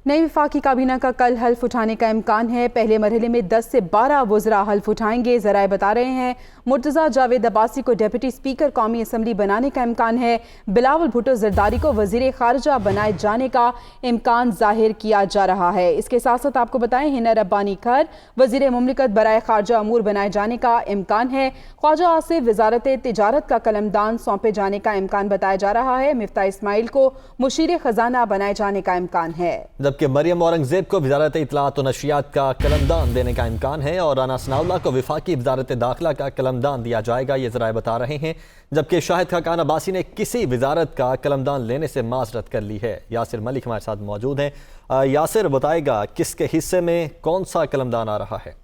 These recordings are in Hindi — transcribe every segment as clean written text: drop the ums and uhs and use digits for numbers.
नई वफाकी काबीना का कल हल्फ उठाने का इम्कान है। पहले मरहले में 10 से 12 वज़रा हल्फ उठाएंगे। ज़राए बता रहे हैं मुर्तज़ा जावेद अब्बासी को डिप्टी स्पीकर कौमी असम्बली बनाने का इम्कान है। बिलावल भुट्टो जरदारी को वज़ीर खारजा बनाए जाने का इम्कान जाहिर किया जा रहा है। इसके साथ साथ आपको बताएं हिना रब्बानी खर वज़ीर मुमलिकत बराए खारजा अमूर बनाए जाने का इम्कान है। ख्वाजा आसिफ वजारत तिजारत का कलमदान सौंपे जाने का इम्कान बताया जा रहा है। मिफ्ता इस्माइल को मुशीर खजाना बनाए जाने का इम्कान है, जबकि मरियम औरंगजेब को वजारत इत्तलात और नशियात का कलमदान देने का इम्कान है और राना सनाउल्लाह को वफाकी वजारत दाखिला का कलमदान दिया जाएगा, ये ज़राए बता रहे हैं। जबकि शाहिद खाकान अब्बासी ने किसी वजारत का कलमदान लेने से माजरत कर ली है। यासिर मलिक हमारे साथ मौजूद हैं। यासिर बताएगा किसके हिस्से में कौन सा कलमदान आ रहा है?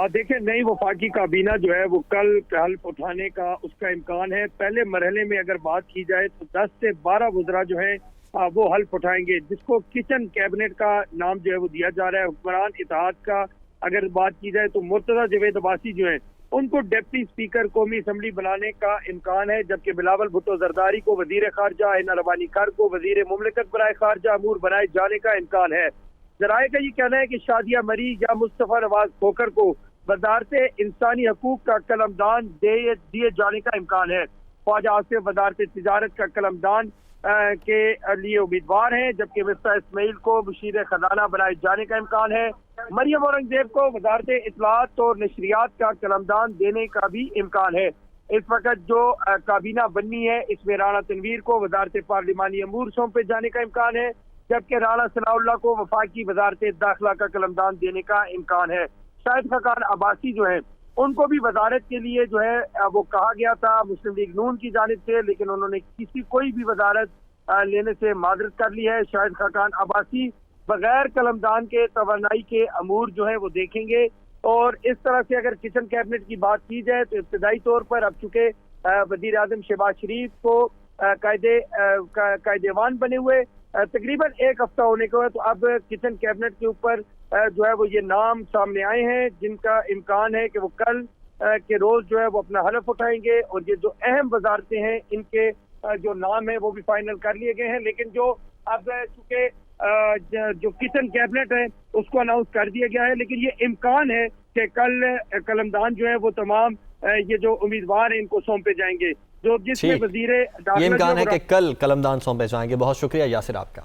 देखिए, नई वफाकी काबीना जो है वो कल हल्फ उठाने का उसका इम्कान है। पहले मरहले में अगर बात की जाए तो 10 से 12 वज़रा जो है वो हल्फ उठाएंगे, जिसको किचन कैबिनेट का नाम जो है वो दिया जा रहा है। हुक्मरान इत्तेहाद का अगर बात की जाए तो मुर्तज़ा जावेद अब्बासी जो है उनको डिप्टी स्पीकर कौमी असम्बली बनाने का इम्कान है। जबकि बिलावल भुट्टो जरदारी को वजीर खारजा, हिना रब्बानी खर को वजीर मुमलिकत बराए खारजा अमूर बनाए जाने का इम्कान है। जराए का ये कहना है कि शादिया मरी या मुस्तफ़ा नवाज खोखर को वजारत इंसानी हकूक का कलमदान दिए जाने का इम्कान है। ख्वाजा आसिफ वजारत तिजारत का कलमदान के लिए उम्मीदवार हैं, जबकि मिफ्ता इस्माइल को मुशीर खजाना बनाए जाने का इम्कान है। मरियम औरंगजेब को वजारत इत्तलात और नशरियात का कलमदान देने का भी इम्कान है। इस वक्त जो काबीना बननी है इसमें राना तनवीर को वजारत पार्लिमानी अमूर सौंपे जाने का इम्कान है, जबकि राना सनाउल्लाह को वफाकी वजारत दाखिला का कलमदान देने का इम्कान है। शाहिद खाकान अब्बासी जो है उनको भी वजारत के लिए जो है वो कहा गया था मुस्लिम लीग नून की जानिब से, लेकिन उन्होंने कोई भी वजारत लेने से माजरत कर ली है। शाहिद खाकान अब्बासी बगैर कलमदान के तवानाई के अमूर जो है वो देखेंगे। और इस तरह से अगर किचन कैबिनेट की बात की जाए तो इब्तदाई तौर पर अब चूंकि वजीर आजम शहबाज शरीफ को कायदेवान बने हुए तकरीबन एक हफ्ता होने को है, तो अब किचन कैबिनेट के ऊपर जो है वो ये नाम सामने आए हैं जिनका इम्कान है कि वो कल के रोज जो है वो अपना हलफ उठाएंगे और ये जो अहम वजारतें हैं इनके जो नाम है वो भी फाइनल कर लिए गए हैं। लेकिन जो अब चूंकि जो किचन कैबिनेट है उसको अनाउंस कर दिया गया है, लेकिन ये इम्कान है कि कल कलमदान जो है वो तमाम ये जो उम्मीदवार हैं इनको सौंपे जाएंगे, जो जिसमें वजीर ये इम्कान है कि कल कलमदान सौंपे जाएंगे। बहुत शुक्रिया यासिर आपका।